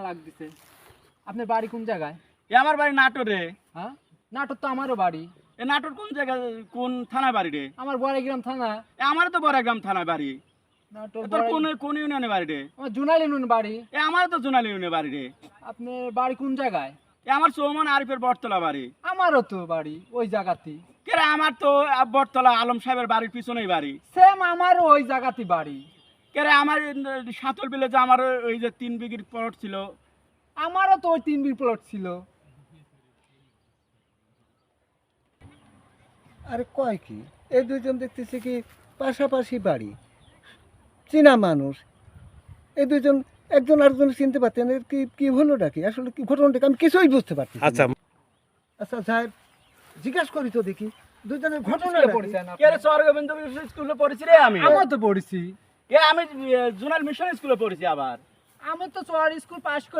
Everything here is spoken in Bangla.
লাগতেছে। আপনার বাড়ি কোন জায়গায়? এ আমার বাড়ি নাটোরে। হ্যাঁ, নাটোর তো আমারও বাড়ি। এ নাটোর কোন জায়গায়, কোন থানায় বাড়ি রে? আমার বড়াইগ্রাম থানা। এ আমারও তো বড়াইগ্রাম থানায় বাড়ি। নাটোর তোর কোন কোন ইউনিয়নে বাড়ি রে? আমার জুনাইল ইউনিয়ন বাড়ি। এ আমারও তো জোনাল ইউনিয়নে বাড়ি রে। আপনার বাড়ি কোন জায়গায়? এ আমার চৌমন আরিফের বটতলা বাড়ি। আমারও তো বাড়ি ওই জায়গাতেই। কে রে, আমার তো বটতলা আলম সাহেবের বাড়ির পিছনেই বাড়ি। সেম আমারও ওই জায়গাতেই বাড়ি। কে রে, আমার সাতল বিলে যে আমার ওই যে 3 বিঘির প্লট ছিল। আমারও তো ওই 3 বিঘা প্লট ছিল। আরে কয় কি, এই দুইজন দেখতেছি কি পাশাপাশি বাড়ি, চীনা মানুষ। এই দুইজন একজন আরেকজন চিনতে পারতেন, এর কি কি হলোটা কি, আসলে কি ঘটনাটা আমি কিছুই বুঝতে পারছি না। আচ্ছা আচ্ছা সাহেব, জিজ্ঞাসা করি তো দেখি দুইজনের ঘটনা স্কুলে পড়েছেন কে রে, আপনি? স্বর্গবিন্দু স্কুলে পড়েছি রে আমি। আমিও তো পড়েছি। এ আমি জোনাল মিশন স্কুলে পড়েছি আবার। আমি তো চর স্কুল পাস করে